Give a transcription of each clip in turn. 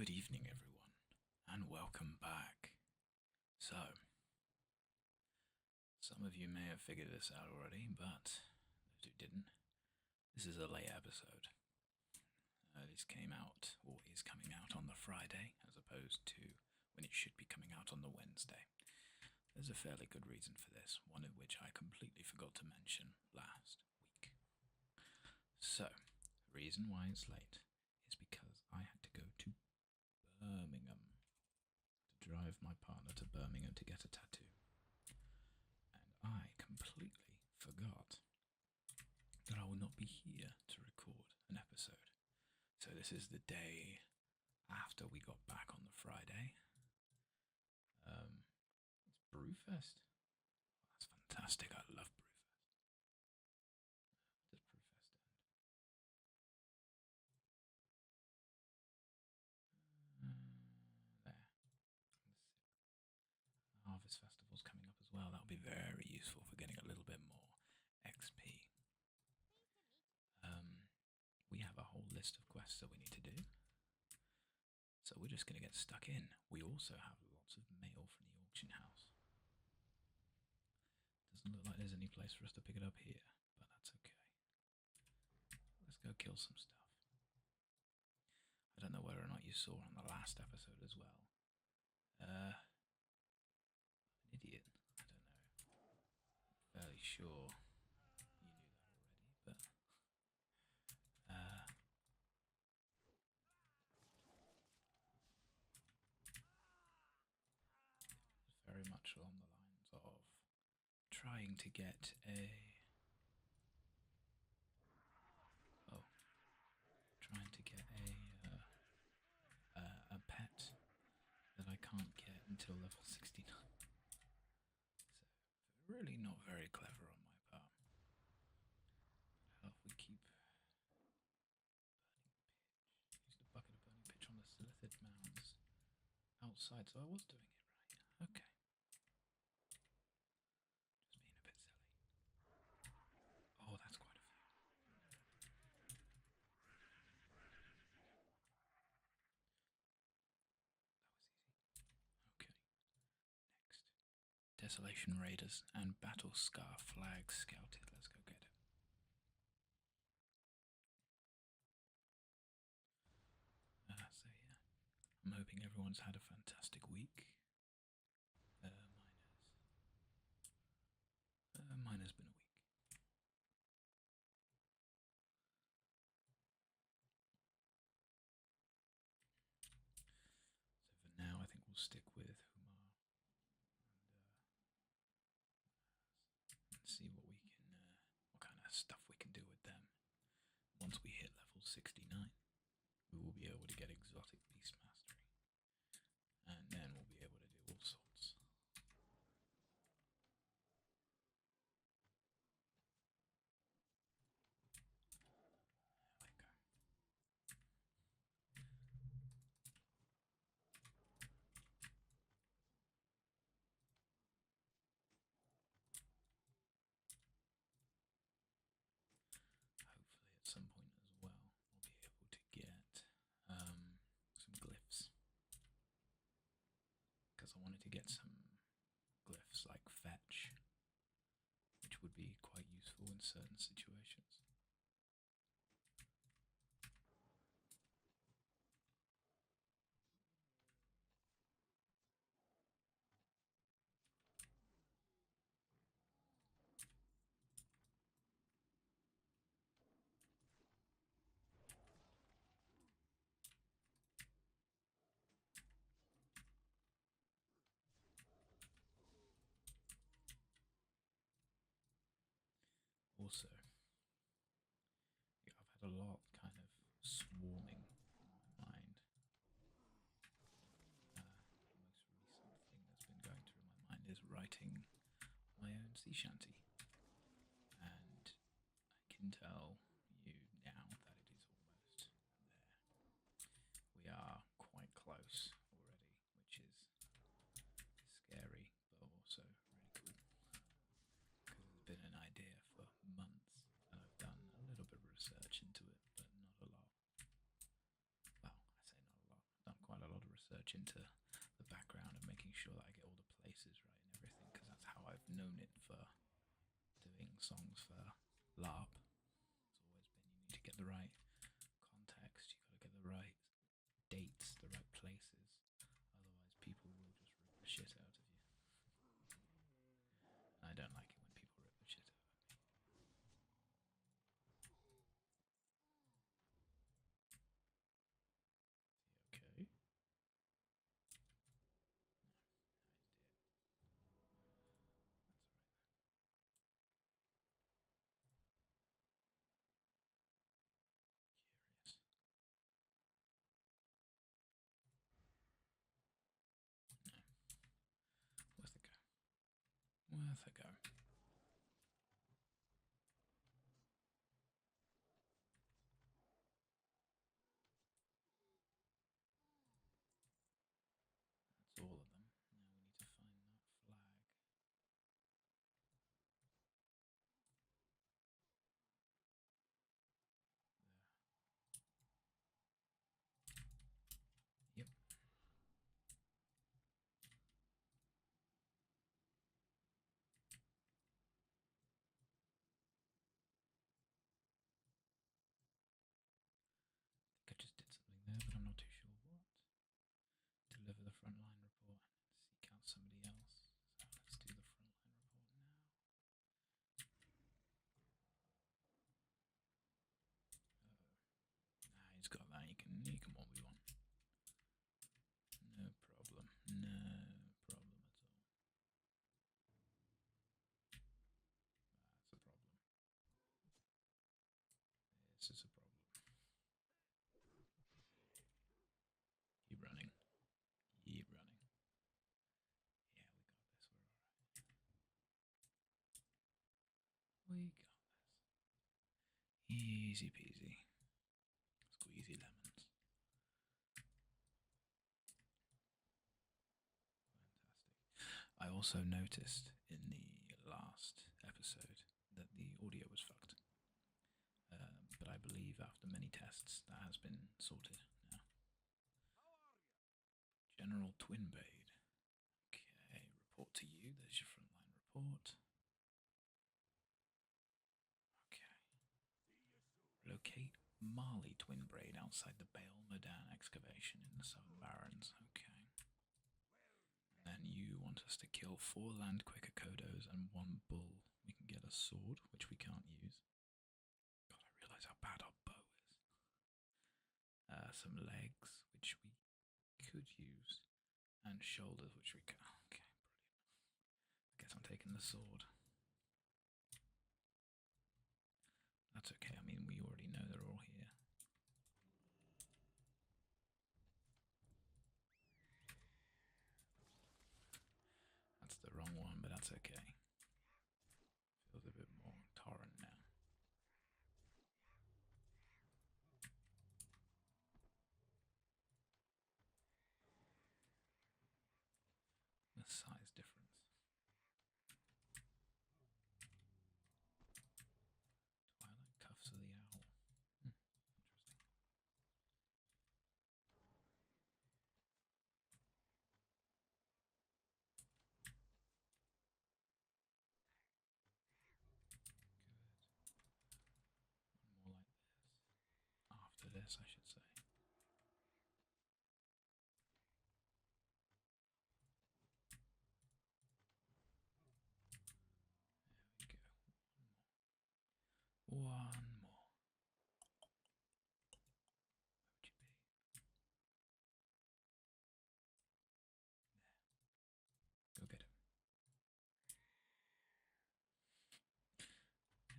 Good evening, everyone, and welcome back. So, some of you may have figured this out already, but those who didn't, this is a late episode. This came out, or is coming out on the Friday, as opposed to when it should be coming out on the Wednesday. There's a fairly good reason for this, one of which I completely forgot to mention last week. So, the reason why it's late is because I had to go to Birmingham to drive my partner to Birmingham to get a tattoo. And I completely forgot that I will not be here to record an episode. So this is the day after we got back on the Friday. It's Brewfest. That's fantastic. I love Brewfest. Does Brewfest end? There. Harvest Festival's coming up as well. That'll be very useful for getting a little bit more XP. We have a whole list of quests that we need to do. So we're just going to get stuck in. We also have lots of mail from the auction house. Doesn't look like there's any place for us to pick it up here, but that's okay. Let's go kill some stuff. I don't know whether or not you saw on the last episode as well. I'm an idiot. I don't know. I'm fairly sure you knew that already, but very much along the lines of trying to get a pet that I can't get until level 69. So really not very clever on my part. How if we keep burning pitch? Use the bucket of burning pitch on the silithid mounds outside, so I was doing it right. Okay. Just being a bit silly. Oh, that's quite a few. Okay. Next. Desolation Raiders and Battle Scar flag scouted. Let's go get it. So yeah, I'm hoping everyone's had a fantastic week. Mine has been a week. So for now, I think we'll stick with Humar and see what we can, what kind of stuff we can do with them. Once we hit level 69, we will be able to get exotic beast mastery, and then we'll be able to do all sorts. Hopefully at some point as well, we'll be able to get some glyphs. Because I wanted to get some glyphs like fetch, which would be quite useful in certain situations. Also, yeah, I've had a lot kind of swarming in my mind. The most recent thing that's been going through my mind is writing my own sea shanty. And I can tell you now that it is almost there. We are quite close already, which is scary, but also really cool. Because it's been an idea for months, and I've done a little bit of research into it, but not a lot. Well, I say not a lot. I've done quite a much into the background and making sure that I get all the places right and everything, because that's how I've known it for doing songs for LARP. It's always been you need to get the right context, you got to get the right dates, the right places. Otherwise, people will just rip the shit out of you. And I don't like it when people rip the shit out of me. Okay. Worth a go. Worth a go. That's all of them. Now we need to find that flag. Yep. I just did something there, but I'm not too sure what. Deliver the frontline report and seek out somebody else. So let's do the frontline report now. He's got that. He can 1v1. No problem. No problem at all. That's a problem. This is a problem. Keep running. Keep running. Yeah, we got this. We're alright. We got this. Easy peasy. Squeezy lemons. Fantastic. I also noticed in the last episode that the audio was fucked. But I believe after many tests that has been sorted now. General Twinbade. Okay, report to you. There's your frontline report. Okay. Locate Marley Twinbraid outside the Bale Modan excavation in the Southern Barrens. Okay. And then you want us to kill 4 land quicker Kodos and 1 bull. We can get a sword, which we can't use. God, I realise how bad our bow is. Some legs, which we could use, and shoulders, which we can. Okay, brilliant. I guess I'm taking the sword. That's okay. I mean, we already know they're all here. That's the wrong one, but that's okay. Feels a bit more torrent now. The size difference. Twilight Cuffs of the Owl. Interesting. Good. One more like this. After this, I should say. One more. Where would you be? There. Go get him.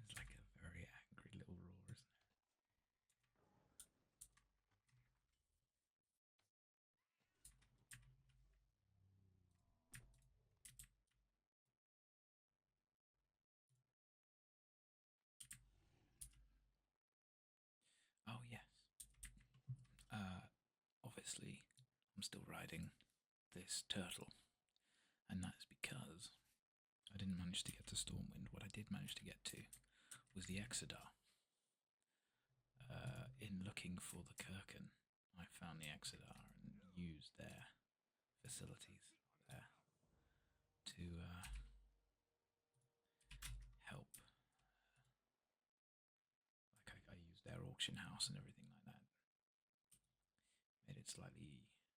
It's like a very angry little roar, isn't it? Oh yes. Obviously, I'm still riding this turtle, and that's because I didn't manage to get to Stormwind. What I did manage to get to was the Exodar. In looking for the Kirkin, I found the Exodar and used their facilities there to help. Like I used their auction house and everything like that. Made it slightly easier.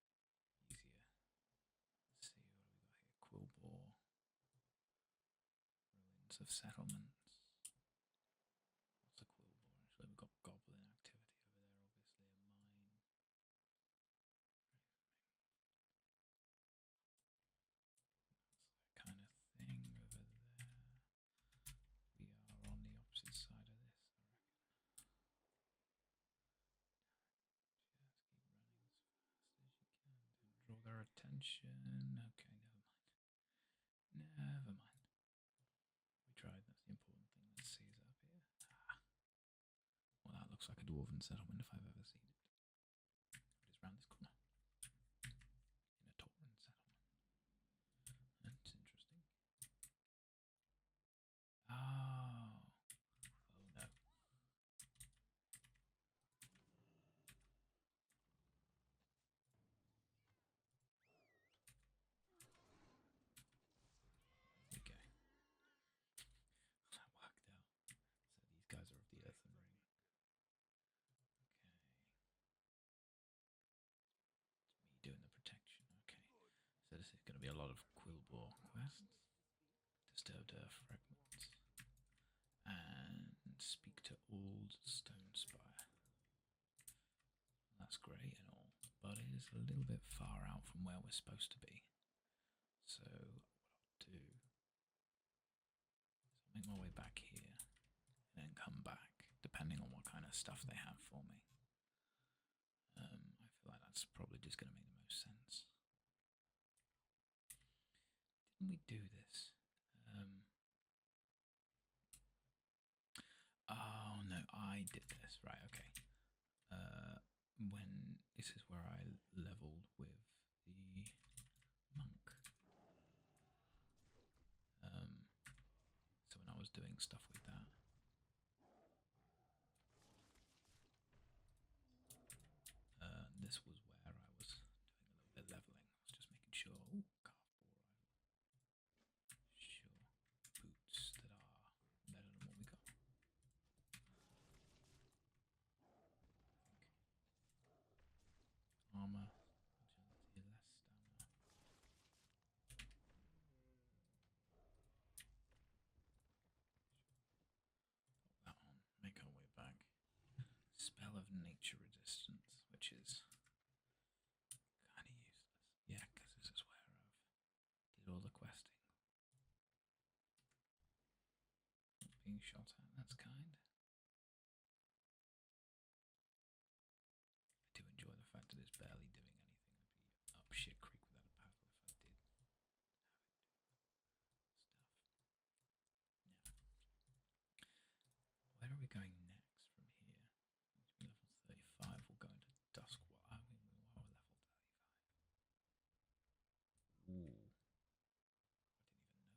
Let's see, what have we got here? Quilboar. Ruins of settlements. What's a Quilboar? Actually, we've got goblin activity over there, obviously. A mine. Kind of thing over there. We are on the opposite side of this, I reckon. Just keep running as fast as you can. Don't draw their attention. Okay, never mind. Never mind. We tried, that's the important thing. Let's see, is it up here? Ah. Well, that looks like a dwarven settlement if I've ever seen it. It is round this corner. In a Tauren settlement. That's interesting. Oh. Oh no. Okay. That worked out. So these guys are of the Earthen Ring. Okay. It's me doing the protection. Okay. So this is going to be a lot of Quilboar quests. Disturbed Earth fragments. And speak to Old Stone Spire. That's great and all, but it is a little bit far out from where we're supposed to be. So what I'll do is I'll make my way back here and then come back, depending on what kind of stuff they have for me. I feel like that's probably just going to make the most sense. Didn't we do this? Oh no, I did this. Right, okay. When this is where I leveled with the monk. So when I was doing stuff with that, this was where I was doing a little bit leveling. I was just making sure. Ooh, calf boar idol. Sure, boots that are better than what we got. Armor, agility, less stamina. Put that on, make our way back. Spell of nature resistance, which is kind of useless. Yeah, because this is where I've did all the questing. Not being shot at, that's kind. I do enjoy the fact that it's barely doing anything. I'd be up shit creek without a paddle if I did have it do stuff. Yeah. Where are we going next from here? Level 35, we'll go into Duskwater. I mean, we are level 35. Ooh.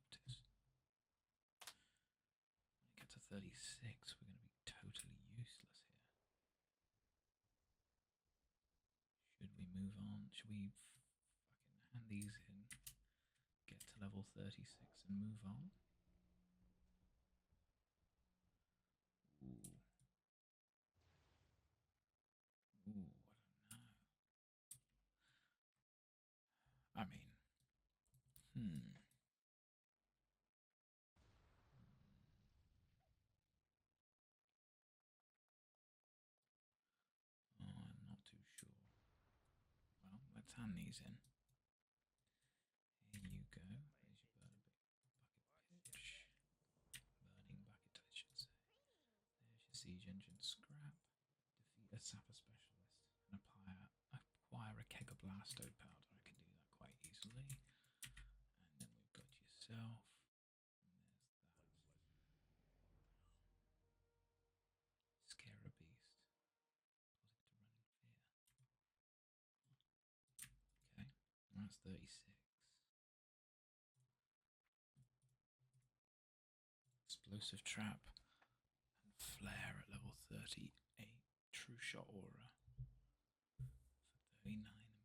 I didn't even notice. When it gets to 36, we're going to be totally useless here. Should we move on? Should we fucking hand these in, get to level 36 and move on? Ooh. Ooh, I don't know. I mean, Oh, I'm not too sure. Well, let's hand these in. Here you go. There's your bucket pitch. Burning bucket, I should say. There's your siege engine scrap. Defeat a sapper specialist and acquire a keg of blasto powder. I can do that quite easily. And then we've got yourself. And there's that. Scare a beast. Okay, that's 36. Explosive trap and flare at level 38. True shot aura for 39 and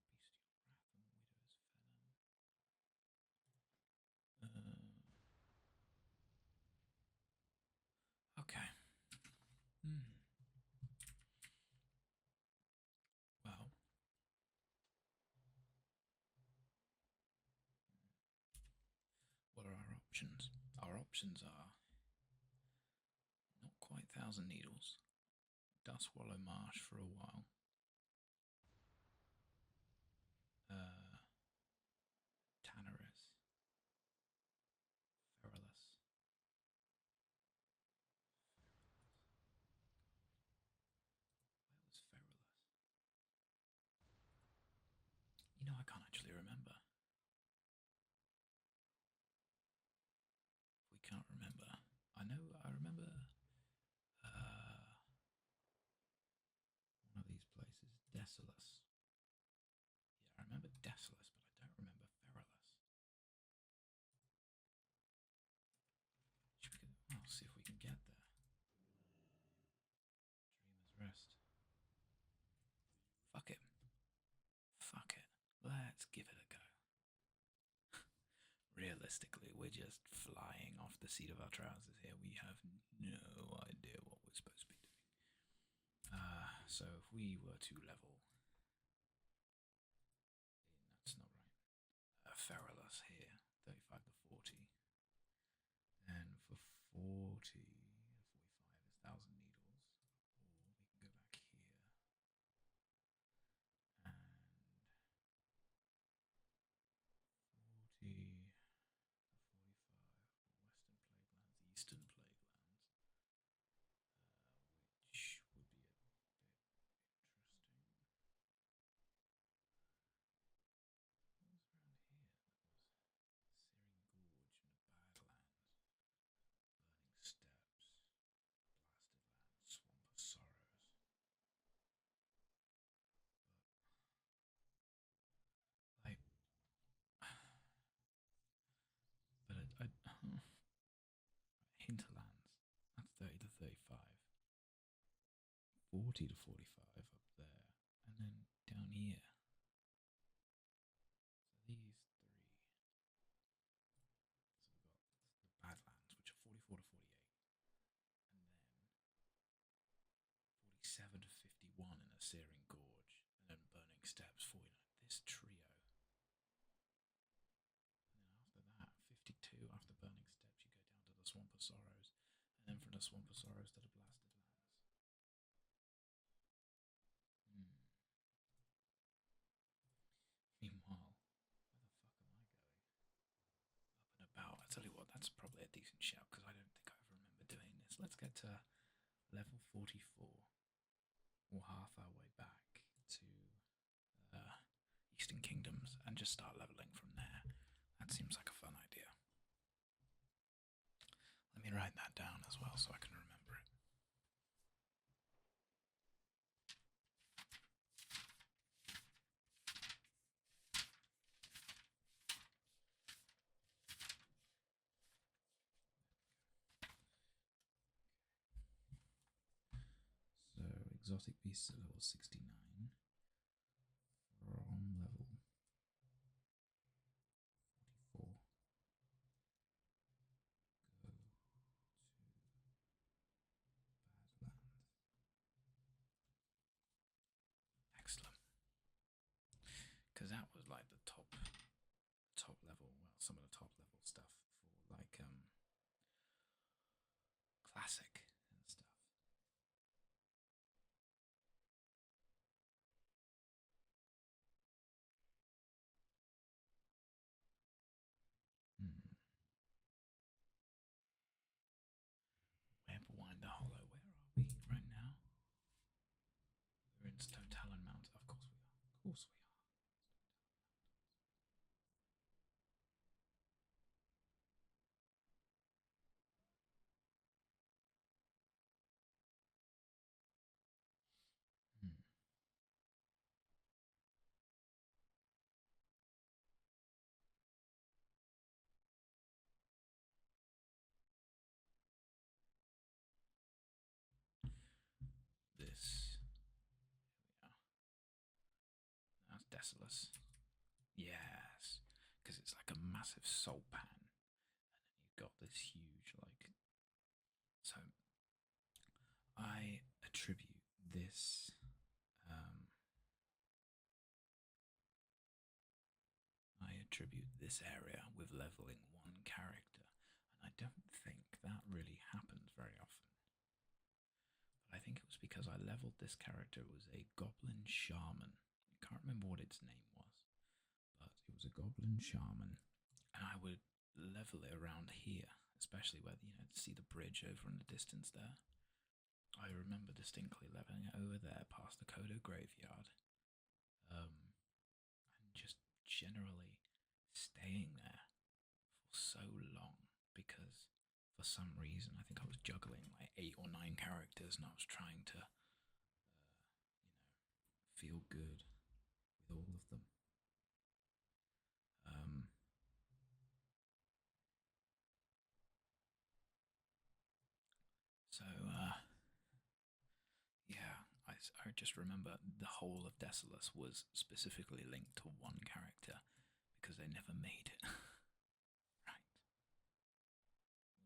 bestial wrath and widow's venom. options. Our options are not quite Thousand Needles, Dustwallow Marsh for a while, Tannerus, Feralus. Where was Feralus? You know, I can't actually remember. We can't remember. I know. I remember one of these places, Desolus. Yeah, I remember Desolus, but I don't remember Feralus. I'll see if we can get there. Dreamer's Rest. Fuck it. Fuck it. Let's give it a go. Realistically, we're just flying off the seat of our trousers here. We have no idea what we're supposed to be doing. So if we were to level... That's not right. Feralus here, 35 to 40. And for 40, 45 is Thousand Needles. Or we can go back here. And 40 to 45 for Western Plaguelands, Eastern Plaguelands, which would be a bit interesting. What was around here? That was Searing Gorge in the Badlands, Burning Steppes, Blasted Lands, Swamp of Sorrows. Like, but Hinterlands, that's 30 to 35. 40 to 45 up there. And then down here. So these three. So we've got the Badlands, which are 44 to 48. And then 47 to 51 in a Searing Gorge. And then Burning Steppes, 49. This trio. And then after that, 52 after Burning Steppes, you go down to the Swamp of Sorrows. And then from the Swamp of Sorrows to the Blasted Lands. Meanwhile, where the fuck am I going? Up and about. I tell you what, that's probably a decent shout because I don't think I ever remember doing this. Let's get to level 44. We'll half our way back to Eastern Kingdoms and just start leveling from there. That seems like a fun idea. Let me write that down as well so I can remember it. So, exotic beasts at level 69 from level 44. Go to Badlands. Excellent. Because that was like the top level, well, some of the top level stuff for like classic and stuff. Webwinder Hollow. Where are we right now? We're in Stone Talon Mount. Of course we are. Of course we are. This. Here we are. That's Desolus. Yes. Because it's like a massive salt pan. And then you've got this huge, like. So. I attribute this. I attribute this area with leveling one character I don't think that really happens very often. But I think it was because I leveled this character. It was a goblin shaman. I can't remember what its name was, but it was a goblin shaman. And I would level it around here, especially where, see the bridge over in the distance there. I remember distinctly leveling it over there past the Kodo graveyard, and just generally staying there for so long because for some reason I think I was juggling like 8 or 9 characters and I was trying to, feel good with all of them. Um, so yeah, I just remember the whole of Desolus was specifically linked to one character because they never made it. Right.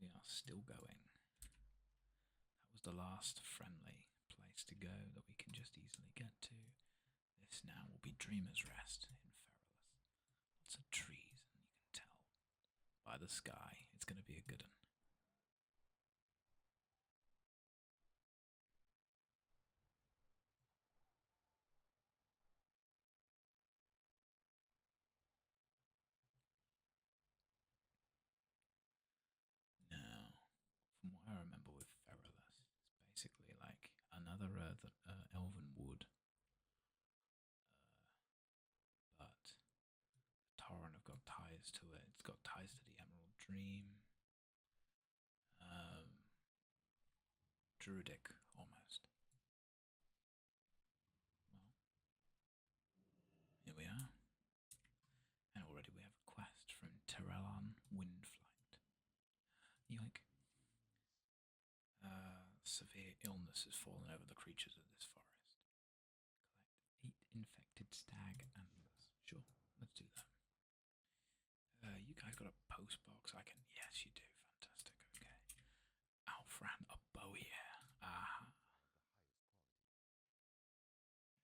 We are still going. That was the last friendly place to go that we can just easily get to. This now will be Dreamer's Rest in Feralus. Lots of trees, and you can tell by the sky it's going to be a good one. Now, from what I remember with Feralus, it's basically like another elven wood, but Tauren have got ties to it. It's got ties to the Emerald Dream. Druidic, almost. Well, here we are. And already we have a quest from Terrellon Windflight. Yoink. Severe illness has fallen over the creatures of this forest. Collect 8 infected stag antlers. Sure, let's do that. You guys got a post box? I can. Yes, you do. Fantastic. Okay. Alfran, a bowyer. Ah.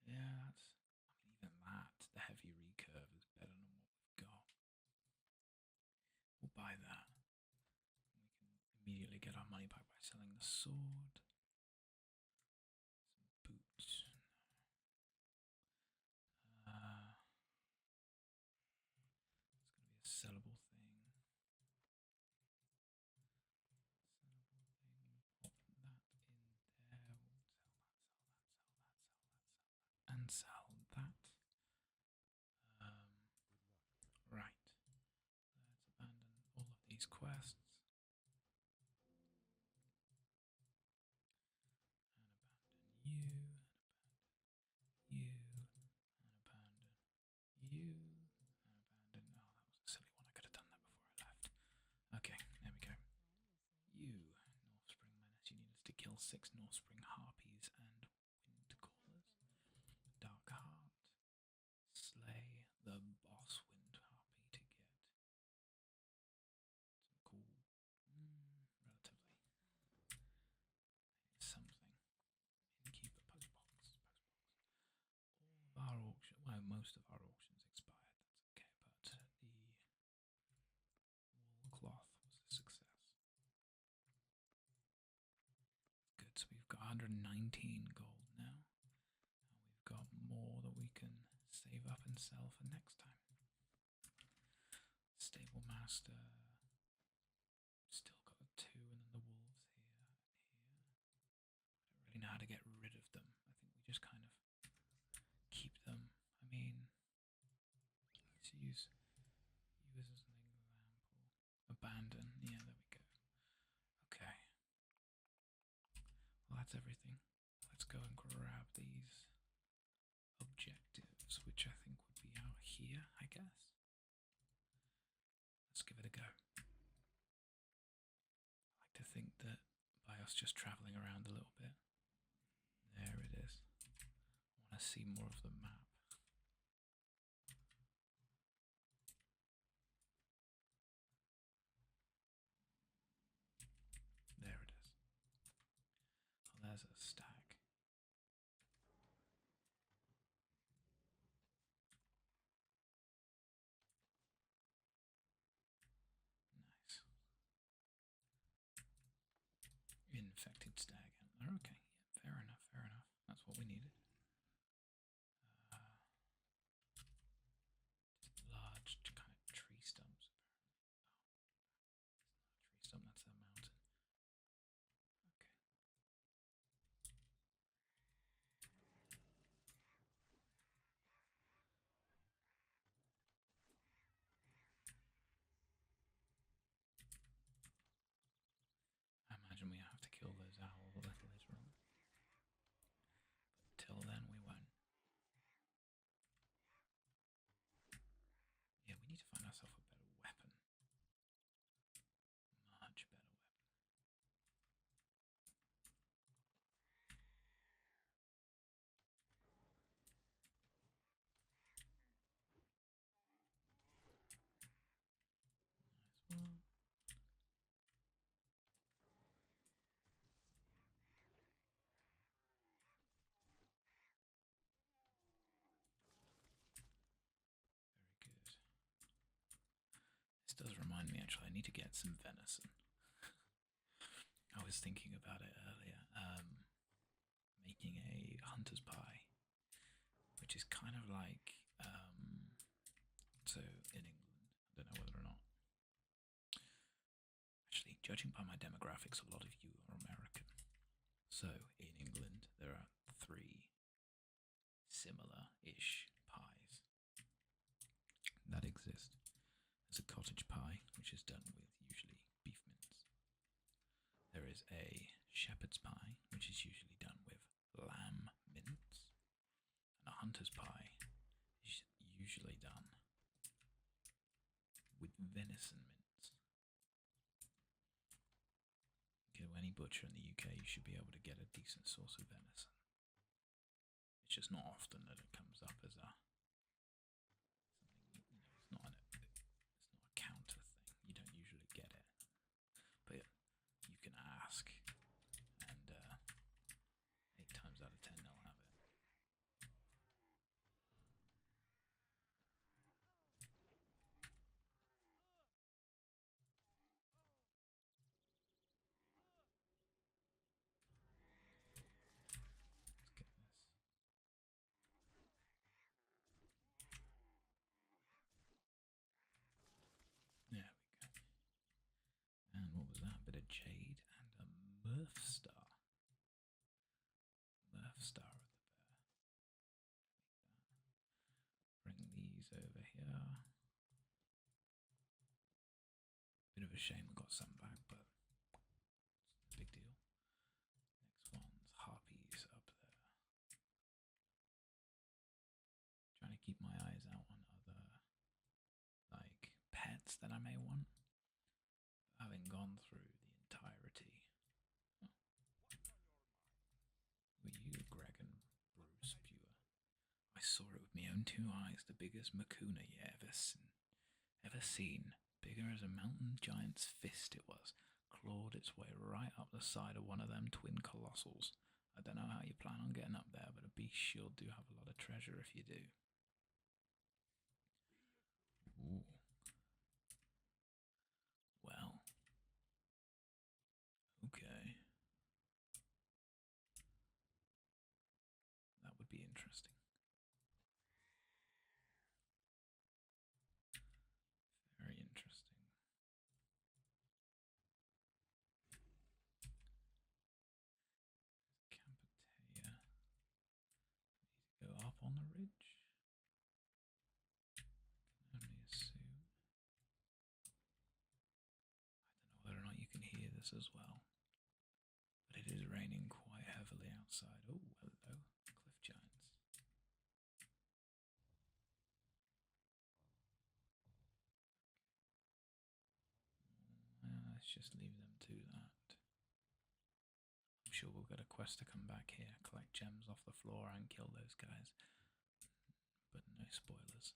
Yeah, that's. I mean, even that, the heavy recurve is better than what we've got. We'll buy that. We can immediately get our money back by selling the sword. Some boots. It's going to be a sellable thing. Pop that in there. And sell that. Right. Let's abandon all of these quests. And abandon you. And abandon you. And abandon. Oh, that was a silly one. I could have done that before I left. Okay, there we go. You, Northspring Menace. You need us to kill 6 Northspring Harpies and Wind Callers. Dark Heart. Slay the boss Wind Harpy to get some cool, relatively something. Innkeeper postbox. All of our auction, well, most of our auctions expired. That's okay, but the wool cloth was a success. Good. So we've got 119 gold now, and we've got more that we can save up and sell for next time. Stable Master. Still got the 2, and then the wolves here and here. I don't really know how to get rid of them. I think we just kind of keep them. I mean, let's use you as an example. Abandon. Yeah, there we go. Okay. Well, that's everything. Let's go and grab these objectives, which I think would be out here, I guess. Let's give it a go. I like to think that by us just travelling around a little bit, there it is. I want to see more of the map. There it is. Oh, there's a stag. Nice. infected stag antler. Okay, yeah, fair enough, fair enough. That's what we needed. Large kind of tree stumps. Oh, tree stump, that's a mountain. Okay. I imagine we have to kill those owls a little later on. But till then, we won't. Yeah, we need to find ourselves a better weapon. Much better weapon. Nice one. Very good. This does remind me, actually, I need to get some venison. I was thinking about it earlier, making a hunter's pie, which is kind of like, so in England, I don't know whether or not, actually, judging by my demographics, a lot of you are American. So in England, there are 3 similar-ish pies that exist. There's a cottage pie, which is done with usually beef mince. There is a shepherd's pie, which is usually done with lamb mince. And a hunter's pie is usually done with venison mince. Go to any butcher in the UK, you should be able to get a decent source of venison. It's just not often that it comes up as a something, it's not a counter thing. You don't usually get it, but you can ask, and 8 times out of 10 they'll have it. Let's get this. There we go. And what was that? A bit of jade and a Murph star. Murph star of the bear. Bring these over here. Bit of a shame we got some back, but it's a big deal. Next one's harpies up there. Trying to keep my eyes out on other, like, pets that I may want. Having gone through the entirety. Oh. Were you Greg and Bruce Pure? I saw it with my own 2 eyes, the biggest Makuna you ever seen. Bigger as a mountain giant's fist it was. Clawed its way right up the side of one of them twin colossals. I don't know how you plan on getting up there, but a beast sure do have a lot of treasure if you do. Ooh. Well. Okay. That would be interesting. Very interesting. Campotea. Need to go up on the ridge. Can only assume. I don't know whether or not you can hear this as well, but it is raining quite heavily outside. Oh, hello, cliff giants. Let's just leave them to that. I'm sure we'll get a quest to come back here, collect gems off the floor and kill those guys. But no spoilers.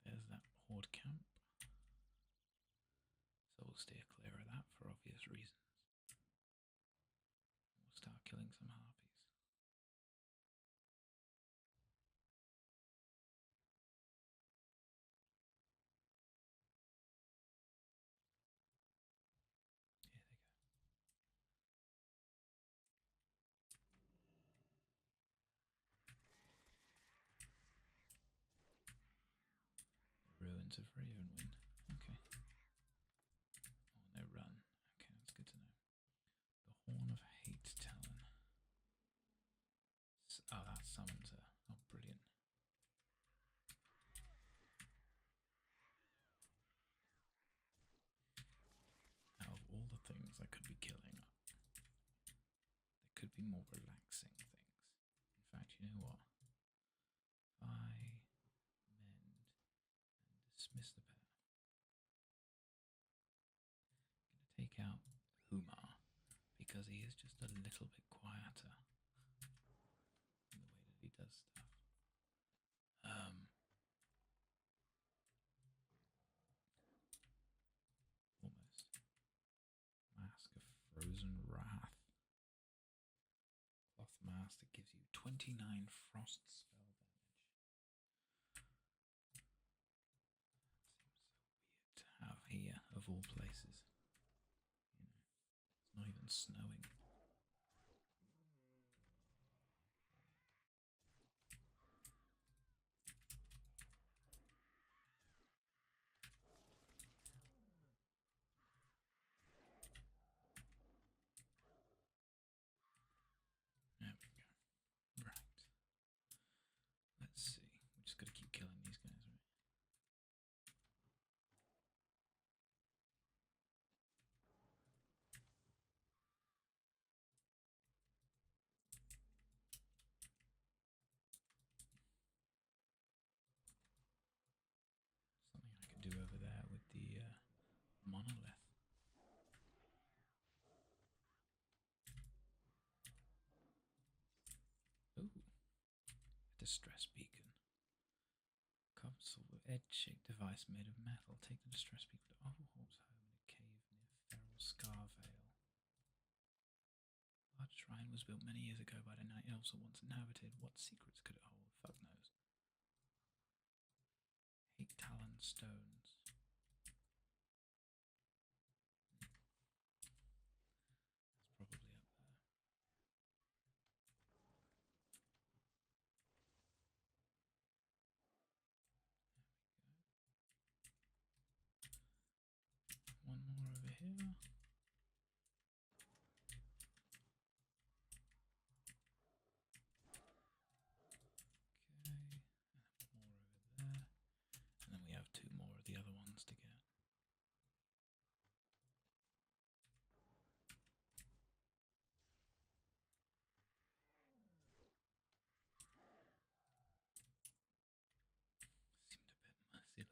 There's that horde camp. So we'll steer clear of that for obvious reasons. We'll start killing some harpies. Here they go. preemptive Raven win. Okay. Oh, no run. Okay, that's good to know. The Horn of Hate Talon. Oh, that summons her. Oh, brilliant. Out of all the things I could be killing, there could be more relaxing things. In fact, you know what? I mend and dismiss the pair. I'm going to take out Humar because he is just a little bit quieter in the way that he does stuff. Almost. Mask of Frozen Wrath. Cloth mask that gives you 29 frost spell damage. Seems so weird to have here, of all places. You know, it's not even snowing. There we go. Right. Let's see. We just got to keep killing these guys, right? Something I could do over there with the monolith. Ooh. A distress beacon. Console with edge-shaped device made of metal. Take the distress beacon to Overhaul's home in a cave near Feral Scar Vale. A large shrine was built many years ago by the night elves that once inhabited. What secrets could it hold? Fuck knows. 8 Talon stones. That's probably up there. One more over here. And then we have 2 more of the other ones to get. Seemed a bit merciless. Okay.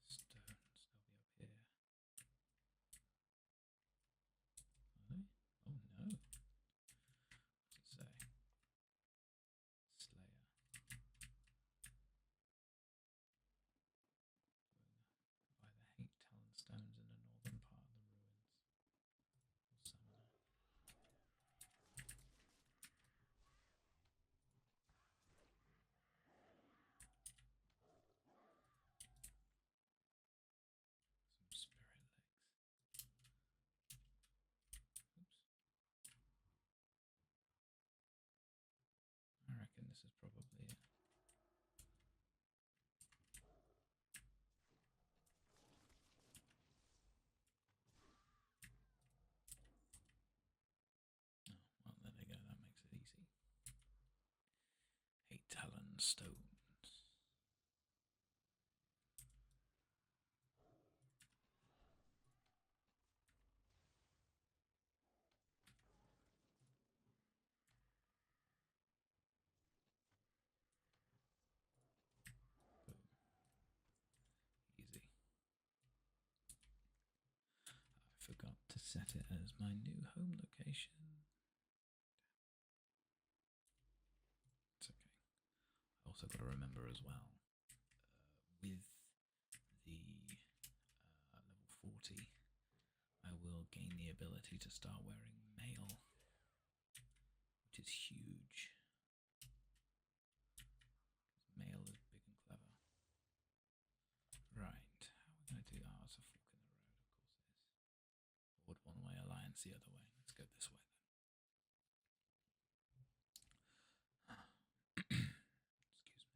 Stones, they'll be up here. Are they? Oh no. What's it say? Slayer. By the Hate Talon stones in the northern part of the ruins. Or summoner. Some spirit legs. Oops. I reckon this is probably it. Oh, well, there they go. That makes it easy. 8 Talon stones. Boom. Easy. I forgot to set it as my new home location. It's okay. I also got to remember as well. with the level 40, I will gain the ability to start wearing mail, which is huge. Mail is big and clever. Right, how are we going to do that? Oh, it's a fork in the road, of course it is. Forward one way, alliance the other way. Let's go this way then. Excuse me.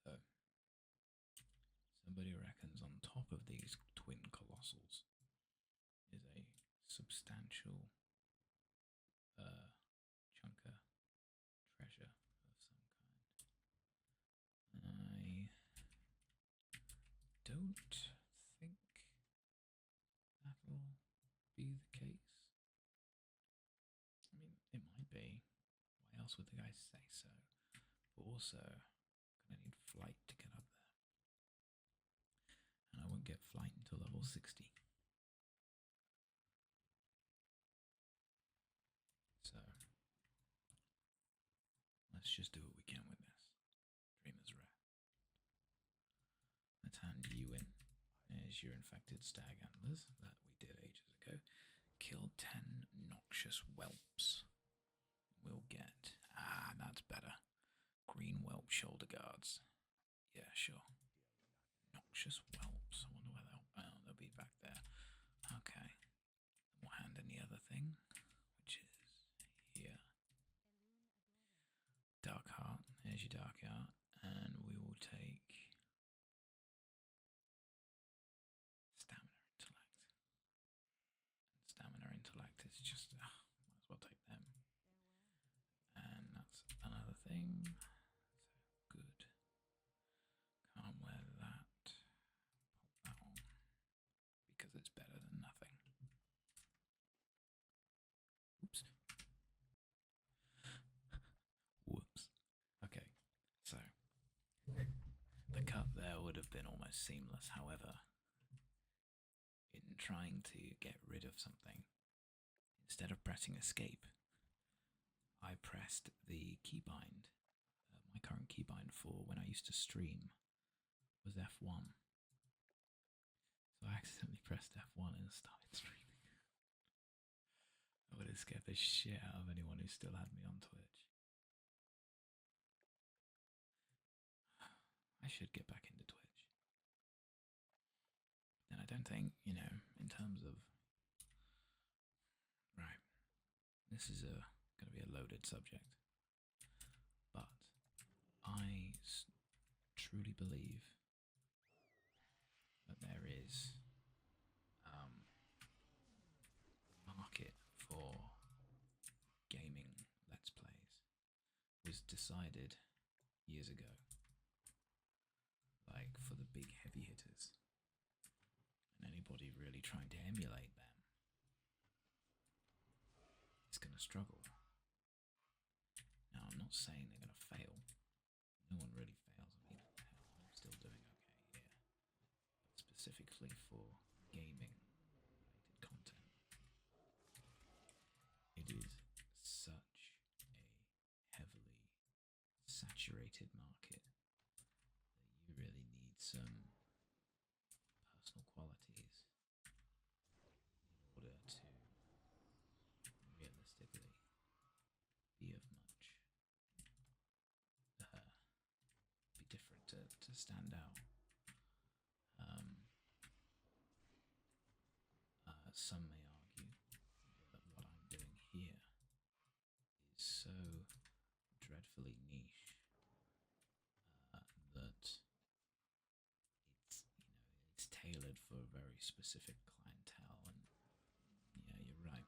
So, somebody reckons on top of these twin colossals is a substantial chunk of treasure of some kind. I don't think that'll be the case. I mean, it might be. Why else would the guy say so? But also, I'm gonna need flight to get up there. And I won't get flight until level 60. So, let's just do what we can with this. Dreamer's Rare. Let's hand you in. There's your infected stag antlers that we did ages ago. Kill 10 noxious whelps. We'll get... that's better. Green whelp shoulder guards. Yeah, sure. Noxious whelps. I wonder where they'll... Oh, they'll be back there. Okay. We'll hand in the other thing, which is here. Dark Heart. There's your Dark Heart. And we will take... Stamina Intellect is just... might as well take them. And that's another thing. So good. Can't wear that. Pop that on. Because it's better than nothing. Oops. Whoops. Okay, so the cut there would have been almost seamless. However, in trying to get rid of something, instead of pressing escape, I pressed the keybind. My current keybind for when I used to stream was F1. So I accidentally pressed F1 and started streaming. I would have scared the shit out of anyone who still had me on Twitch. I should get back into Twitch. And I don't think, in terms of... Right. This is going to be a loaded subject. But I truly believe that there is a market for gaming Let's Plays. Was decided years ago. Like, for the big heavy hitters. And anybody really trying to emulate them is going to struggle. Now, I'm not saying they're going to fail. No one really fails. I mean, hell, I'm still doing okay here. But specifically for gaming-related content, it is such a heavily saturated market that you really need some personal qualities in order to realistically be of much, be different, to stand out. Some may argue that what I'm doing here is so dreadfully niche that it's tailored for a very specific clientele, and yeah, you're right.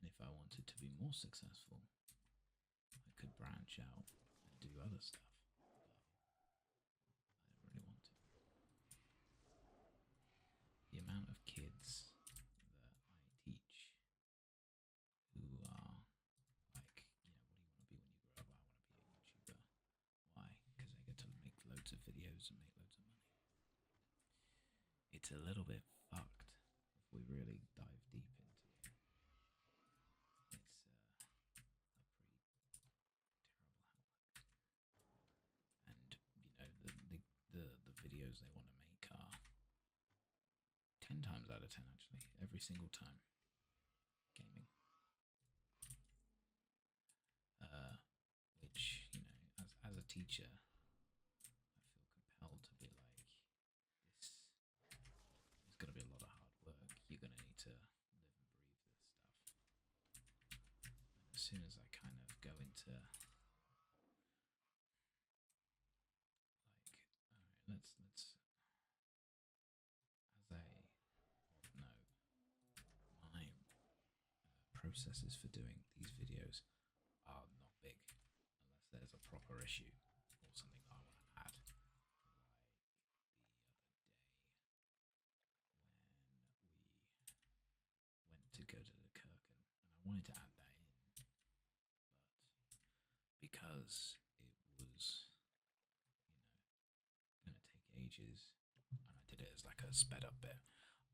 And if I wanted to be more successful, I could branch out and do other stuff, but I don't really want to. The amount of kids that I teach who are like, what do you want to be when you grow up? I want to be a YouTuber. Why? Because I get to make loads of videos and make loads of money. It's a little bit fucked if we really dive deep into it. 10 times out of 10 actually, every single time. Gaming. Which, you know, as a teacher, I feel compelled to be like, this is going to be a lot of hard work. You're going to need to live and breathe this stuff. And as soon as I kind of go into like, alright, let's as a odd note, my processes for doing these videos are not big unless there's a proper issue or something that I want to add. Like the other day when we went to go to the Kirken, and I wanted to add that in, but because it was, you know, going to take ages, and I did it as like a sped up bit,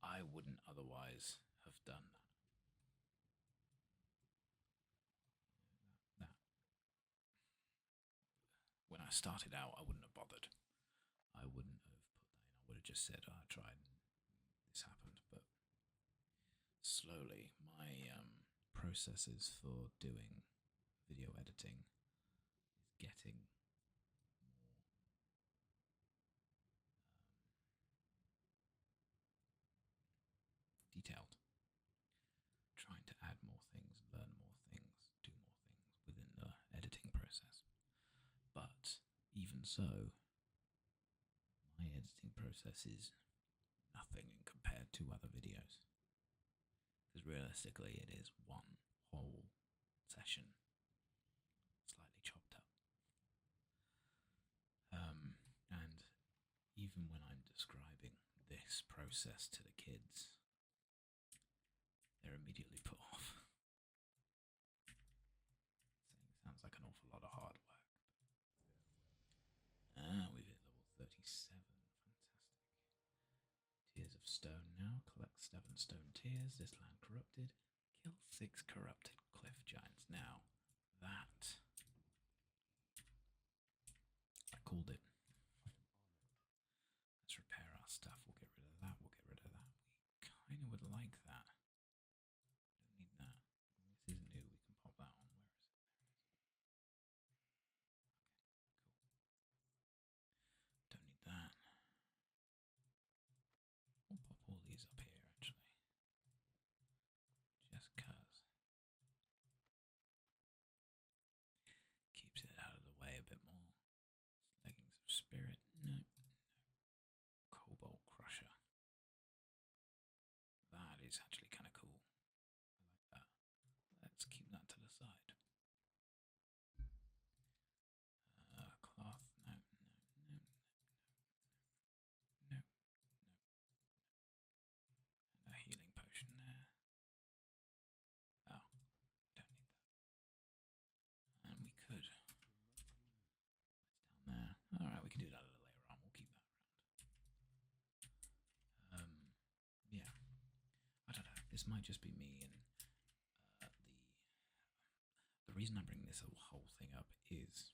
I wouldn't otherwise have done that. When I started out, I wouldn't have bothered. I wouldn't have put that in. I would have just said, I tried and this happened. But slowly, my processes for doing video editing is getting more detailed. Trying to add more things, learn more things, do more things within the editing process. But even so, my editing process is nothing compared to other videos. Because realistically, it is one whole session, slightly chopped up. And even when I'm describing this process to the kids, they're immediately put off. Sounds like an awful lot of hard work. We've hit level 37. Fantastic. Tears of Stone now. Collect 7 stone tears. This land corrupted. Kill 6 corrupted cliff giants. Now, that... I called it. Let's repair our stuff. We'll get rid of that. We'll get rid of that. We kind of would like that. Don't need that. This is new. We can pop that on. Where is it? There it is. Okay, cool. Don't need that. We'll pop all these up here, actually. Just cause. Keeps it out of the way a bit more. Leggings of Spirit. No. Cobalt Crusher. That is actually kind of cool. I like that. Let's keep that to the side. Cloth. No. And a healing potion there. Oh, don't need that. And we could. It's down there. Alright, we can do that a little later on. We'll keep that around. Yeah. I don't know. This might just be me, and the reason I bring this whole thing up is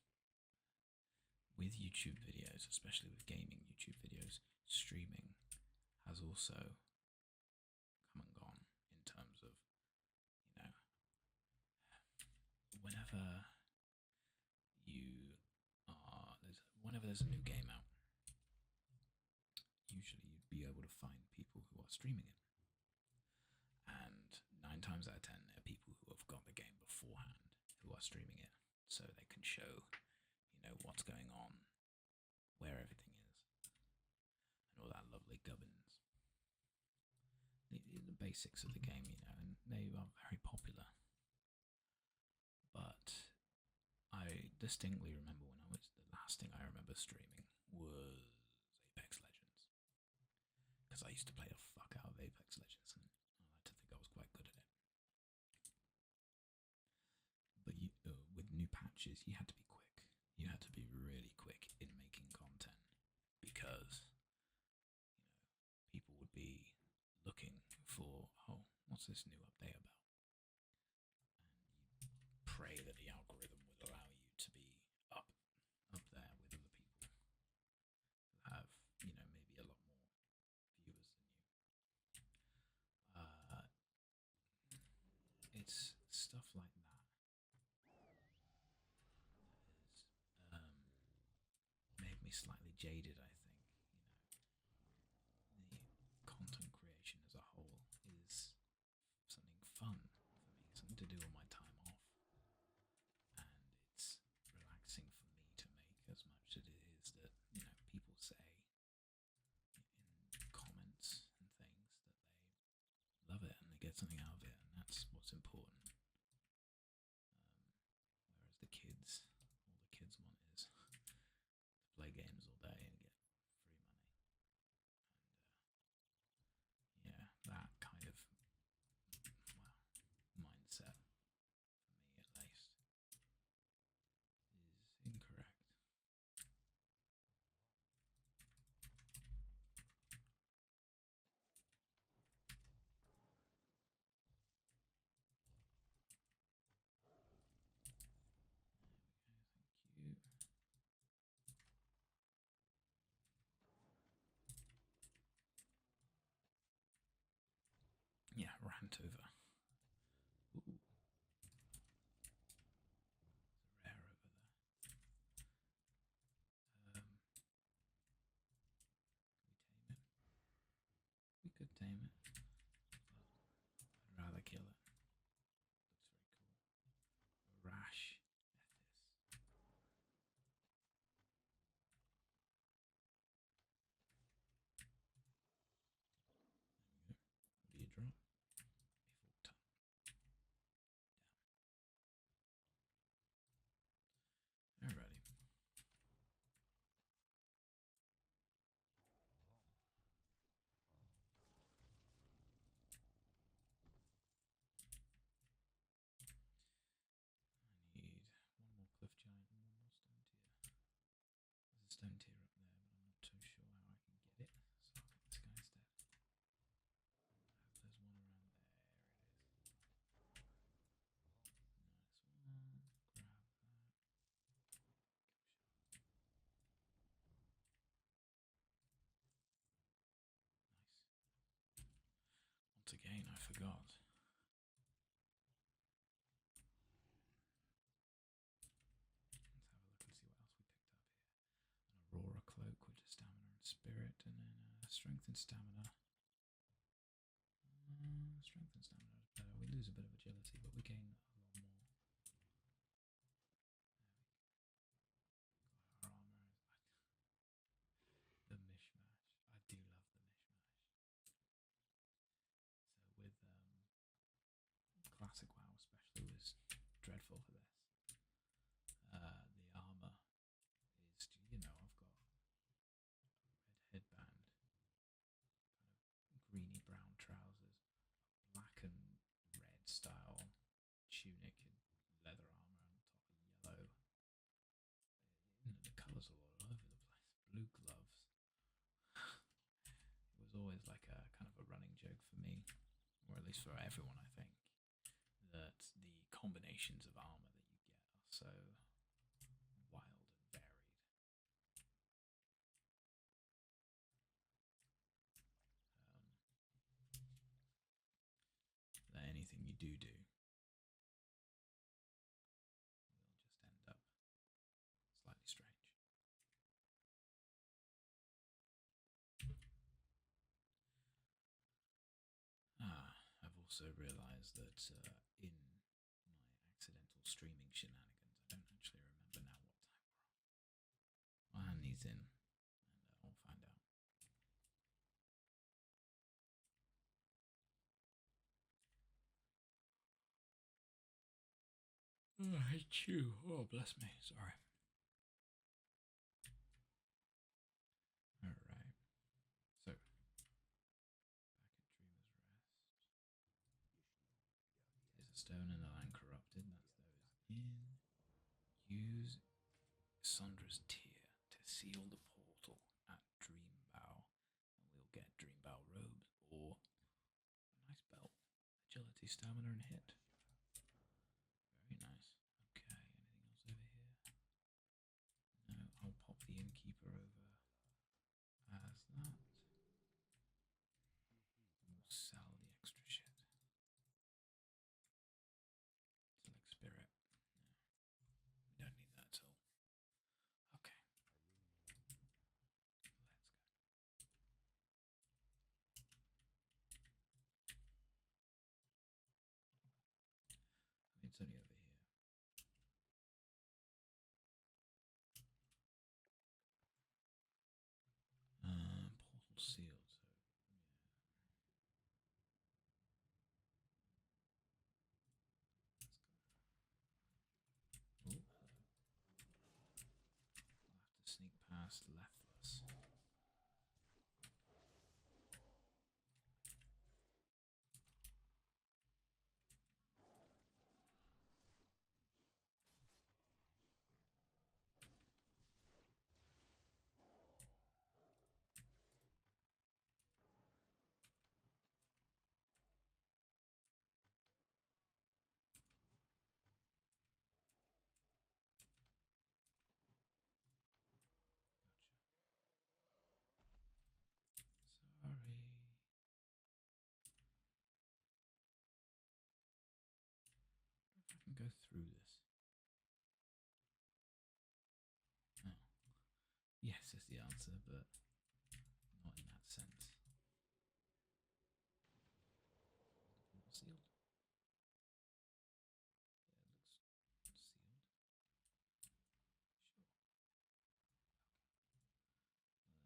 with YouTube videos, especially with gaming YouTube videos, streaming has also come and gone in terms of, you know, whenever there's a new game out, usually you'd be able to find people who are streaming it. And 9 times out of 10, they're people who have got the game beforehand who are streaming it, so they can show, you know, what's going on, where everything is, and all that lovely gubbins. The basics of the game, you know, and they are very popular. But I distinctly remember the last thing I remember streaming was Apex Legends. Because I used to play the fuck out of Apex Legends, and I like to think I was quite good at it. But with new patches, you had to be quick. You had to be really quick in making content, because, you know, people would be looking for, oh, what's this new update about? And you pray that the algorithm will allow you to be up there with other people who have, you know, maybe a lot more viewers than you. it's stuff like that that has made me slightly jaded, I think. The content creation as a whole is something fun for me, something to do on my time off. And it's relaxing for me to make as much as it is that, people say in comments and things that they love it and they get something out of it, and that's what's important. Whereas all the kids want is to play games all day and get free money. And that kind of mindset, for me at least, is incorrect. Thank you. Yeah, rant over. Ooh, there's a rare over there. Can we tame it? We could tame it, but I'd rather kill it. Looks very cool. A rash ethis. There we go. What do you drop? A fork tongue. Damn. Alrighty. I need one more cliff giant and one more stone tier. There's a stone tier up there, but I'm not too sure how I can get it, so I'll get this guy instead. I hope there's one around there. It is. Nice one. Grab that. Nice. Once again, I forgot. Let's have a look and see what else we picked up here. An Aurora Cloak, which is stamina and spirit, and then strength and stamina. Strength and stamina is better. We lose a bit of agility, but we gain a lot more. Our armor is the mishmash. I do love the mishmash. So with classic WoW, especially, was dreadful for this. The armor is, I've got a red headband, kind of greeny brown trousers, a black and red style tunic and leather armor on top of yellow. The colours are all over the place. Blue gloves. It was always like a kind of a running joke for me, or at least for everyone, I think, that the combinations of armor that you get are so wild and varied. That anything you do will just end up slightly strange. I've also realised that in my accidental streaming shenanigans, I don't actually remember now what time we're on. I'll hand these in and I'll find out. Oh, I chew. Oh, bless me. Sorry. Alright. So, back at Dreamer's Rest. Here's a stone and a land corrupted. That's those in. Use Sandra's tear to seal the portal at Dreambow, and we'll get Dreambow robes or a nice belt. Agility, stamina, and hit. Very nice. Okay, anything else over here? No, I'll pop the innkeeper over as that. We'll sell the extra shit. It's only over here. Portal sealed. So yeah. Ooh, hello. I'll have to sneak past Lethless. Sorry. If I can go through this. Oh. Yes is the answer, but not in that sense. Not sealed. Yeah, it looks sealed. Sure.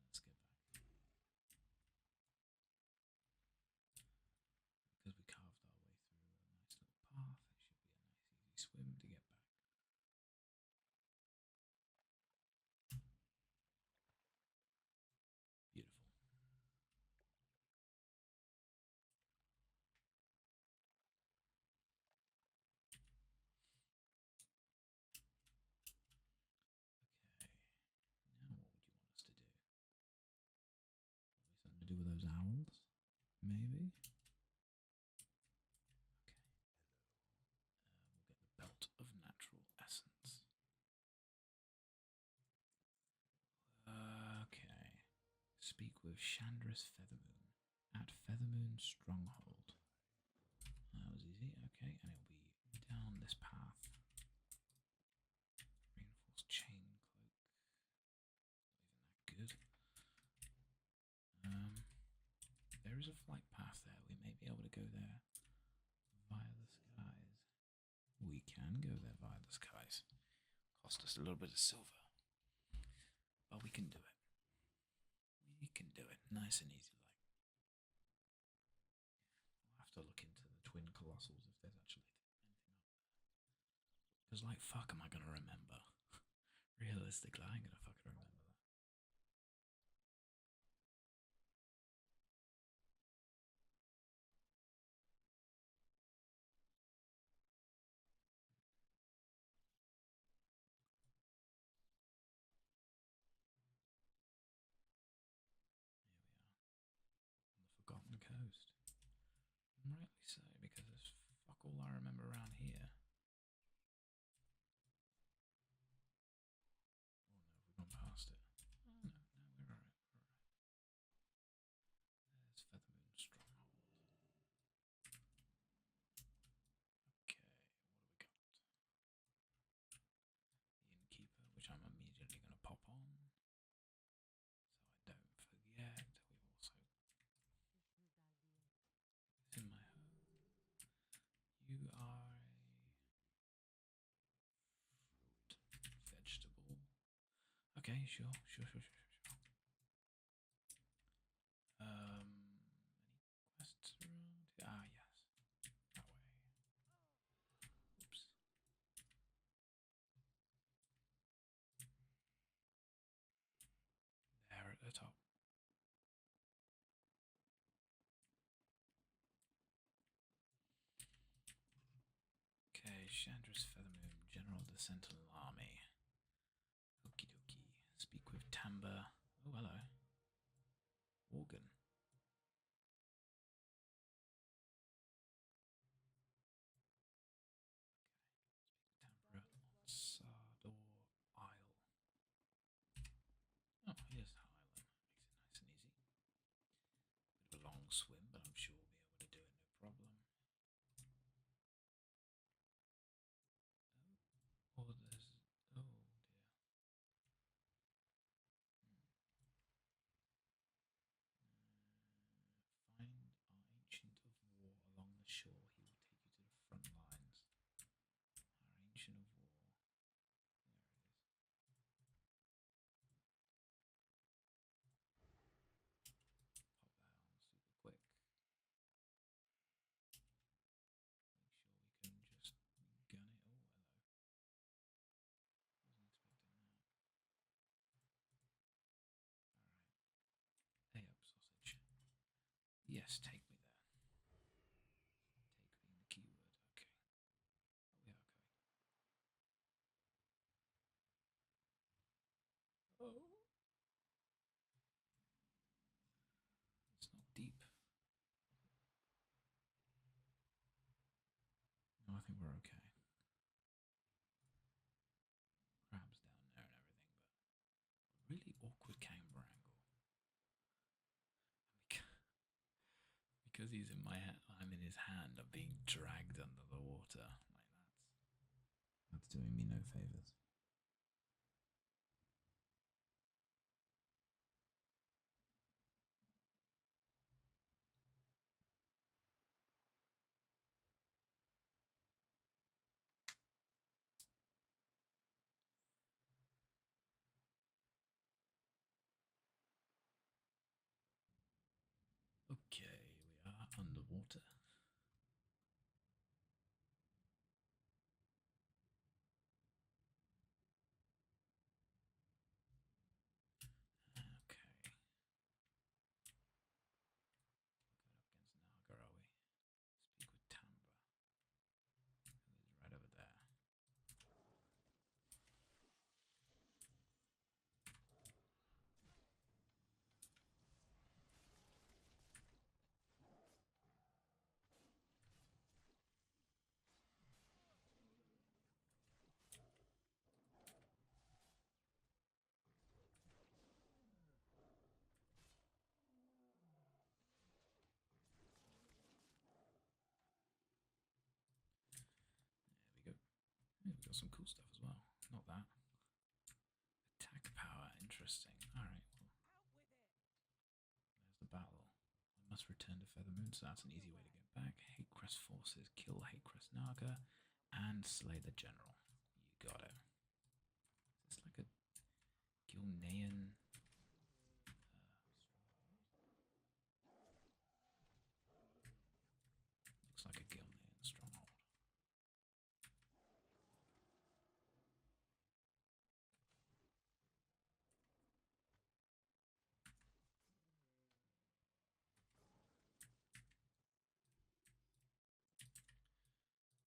Let's get back. Because we carved our way through a nice little path, it should be a nice easy swim to get back. Beautiful. Okay, now what would you want us to do? Probably something to do with those owls, maybe? Okay. We'll get the belt of natural essence. Okay. Speak with Chandra's Feathermoon at Feathermoon Stronghold. That was easy. Okay, and it'll be down this path. Reinforced chain cloak. Not even that good. There is a flight path there. We may be able to go there via the skies. We can go there via the skies. Cost us a little bit of silver, but we can do it. We can do it nice and easy. Like, I'll have to look into the twin colossals if there's actually anything up there. Because, like, fuck, am I gonna remember? Realistically, I ain't gonna fucking remember that. Here we are, on the Forgotten Coast. And rightly so, because there's fuck all I remember around here. Oh no, we've gone past it. Oh no, no, we're alright, we're alright. There's Feathermoon Stronghold. Okay, what have we got? The Innkeeper, which I'm immediately going to pop on. So I don't forget. We've also... It's in my home. You are a... fruit. Vegetable. Okay, sure. Any quests around? Ah, yes. That way. Oops. There at the top. Okay, Chandra's Feathermoon, General of the Sentinel Army. Okie dokie. Speak with Tamba. Oh, hello. Organ. Tamba on Sardor Isle. Oh, here's Highland. Makes it nice and easy. Bit of a long swim, but I'm sure we'll be able to do it, no problem. Oh, there's... oh dear. Yes, take me there. Take me the keyword. Okay. Oh, yeah, okay. Oh. It's not deep. No, I think we're okay. Crabs down there and everything, but really awkward camera angle. Because he's in my hand, I'm in his hand. I'm being dragged under the water. That's doing me no favors. Okay, we are underwater. Okay. Going up against Naga, are we? Speak with Tamba, who is right over there. There we go. Yeah, we got some cool stuff as well. Not that. Attack power, interesting. Alright, well. There's the battle. I must return to Feathermoon, so that's an easy way to get back. Hatecrest forces, kill Hatecrest Naga, and slay the general. You got it. Is this like a Gilnean? Looks like a Gilnean stronghold.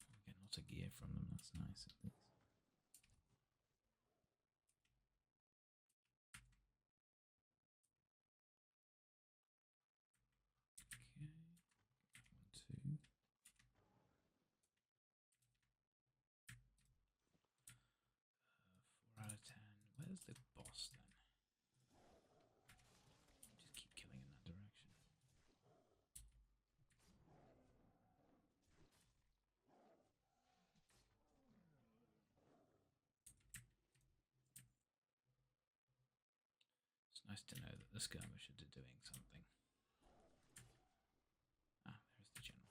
We get lots of gear from them, that's nice at least. Okay, 1, 2. 4 out of 10. Where's the boss then? Just keep killing in that direction. It's nice to know that the skirmishers are doing something. Ah, there's the general.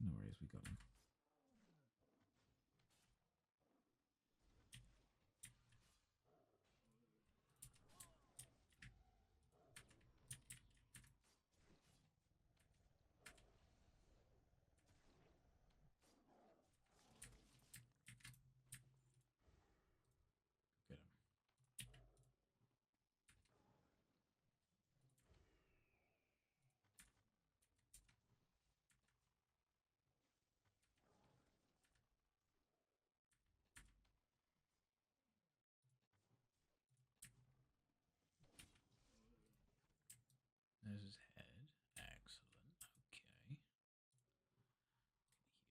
No worries, we got him. Get him. There's his head. Excellent. Okay.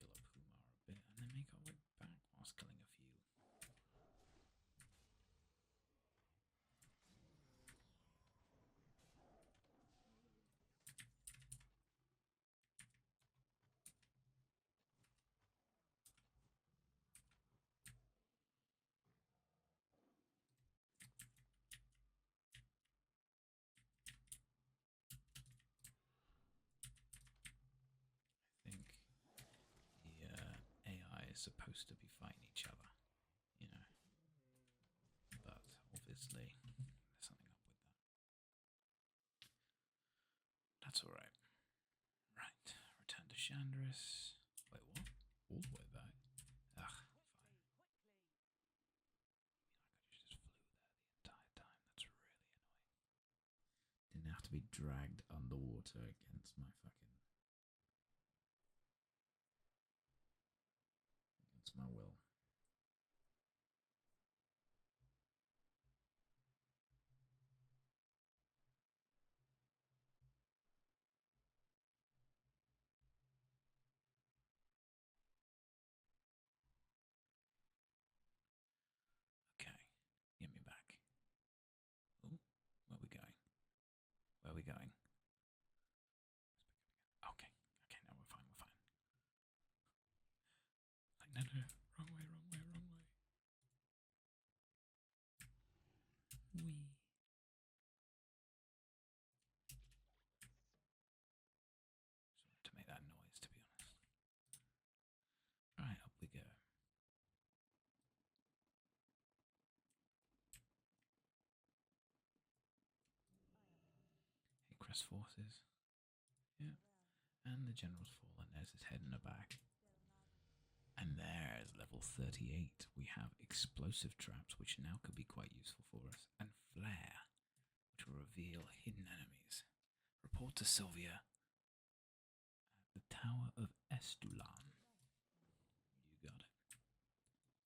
Heal up Humar a bit and then make our way back whilst killing a few. I think the AI is supposed to be fighting each other, you know, but obviously there's something up with that. That's alright. Right, return to Chandris. Wait, what? All the way back? Ugh, fine. I just flew there the entire time. That's really annoying. Didn't have to be dragged underwater against my against my will. Okay, get me back. Ooh, where are we going? Where are we going? Okay, okay, no, we're fine, we're fine. Like, no, no, wrong way, wrong way, wrong way. Wee. Sorry to make that noise, to be honest. Right, up we go. Hey, Crest forces. Yeah. And the general's fallen. There's his head in the back. And there's level 38. We have explosive traps, which now could be quite useful for us. And flare, which will reveal hidden enemies. Report to Sylvia at the Tower of Estulan. You got it.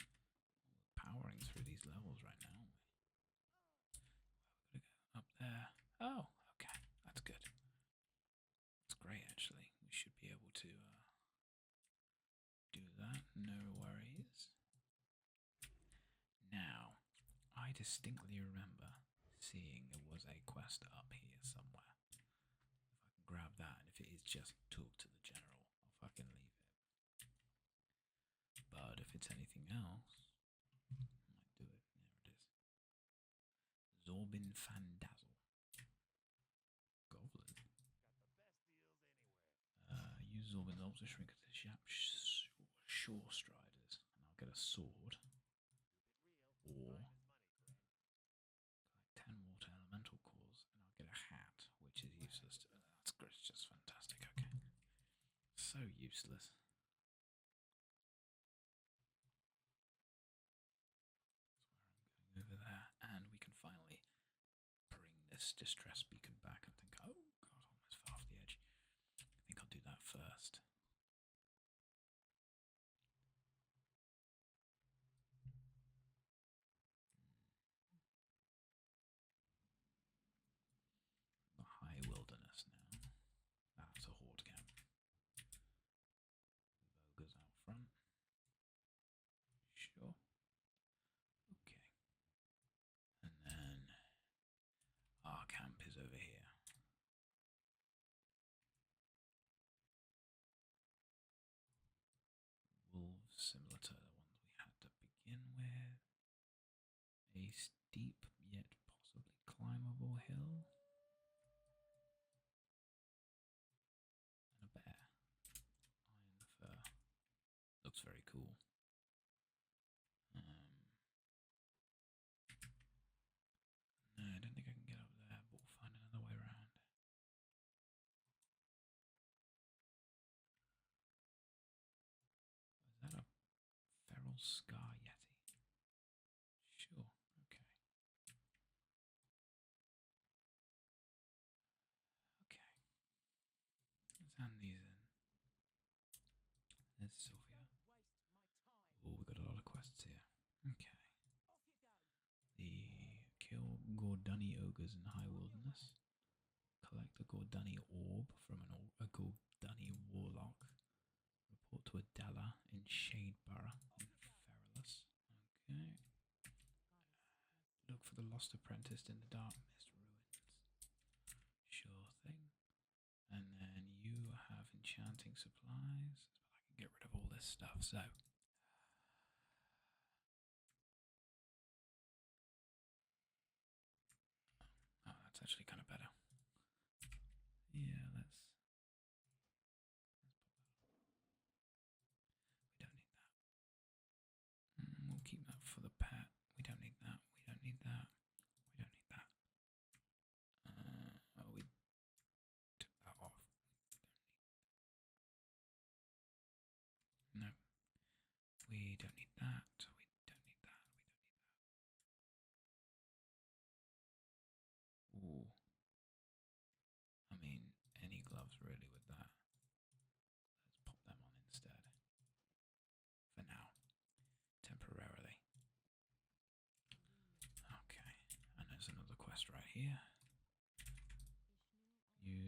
We're powering through these levels right now, aren't we? Where we gotta go? Up there. Oh, okay. That's good. That's great, actually. We should be able to do that. No worries. Now, I distinctly remember seeing there was a quest up here somewhere. If I can grab that, and if it is just talk to the general, I'll fucking leave it. But if it's anything else, I might do it. There it is. Zorbin Fandazzle. Goblin. Use Zorbin's ult to shrink the shore striders, and I'll get a sword. Or 10 water elemental cores, and I'll get a hat, which is useless. That's great, it's just fantastic. Okay, so useless. That's where I'm going over there, and we can finally bring this distress beacon back. I think. Oh god, almost fell off the edge. I think I'll do that first. The high wilderness now. That's a horde camp. Ogres out front. Sure. Okay. And then our camp is over here. Wolves, similar to the ones we had to begin with. A steep yet possibly climbable hill. And a bear. Iron fur. Looks very cool. No, I don't think I can get up there, but we'll find another way around. Is that a feral scar yeti? Sure, okay. Okay. Let's hand these in. There's Sylvia. Oh, we've got a lot of quests here. Okay. The kill Gordani ogres in high wilderness. Collect a Gordani orb from a Gordani warlock. Report to Adela in Shadeborough in Feralus. Okay. Look for the lost apprentice in the dark mist ruins. Sure thing. And then you have enchanting supplies. But I can get rid of all this stuff, so. Oh, that's actually kind of better. Yeah, let's pop that off. We don't need that. We'll keep that for the pet. We don't need that. We don't need that. We don't need that. Oh, we took that off. No. We don't need that. We don't need that. We don't need that. Ooh.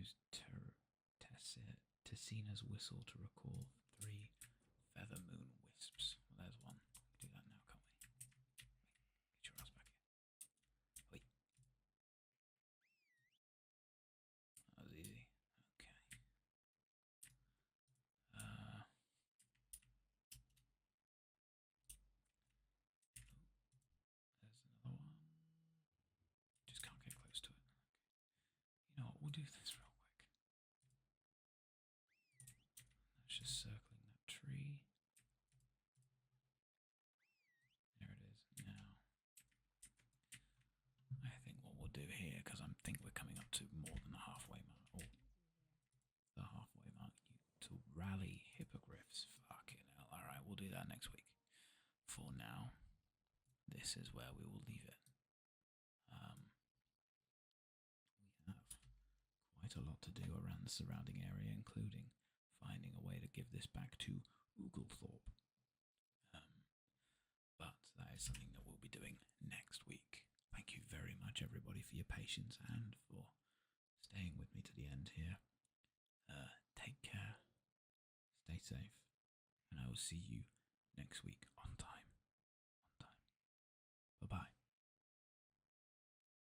use Tessina's whistle to recall 3 feather moon wisps. Well, there's one. We can do that now, can't we? Get your ass back here. Wait. That was easy. Okay. There's another one. Just can't get close to it. Okay. You know what? We'll do this real quick. That's just circling that tree. There it is. Now, I think what we'll do here, because I think we're coming up to more than the halfway mark, or the halfway mark, to rally hippogriffs. Fucking hell. Alright, we'll do that next week. For now, this is where we will leave it. We have quite a lot to do around the surrounding area, including finding a way to give this back to Oglethorpe. But that is something that we'll be doing next week. Thank you very much, everybody, for your patience and for staying with me to the end here. Take care, stay safe, and I will see you next week on time.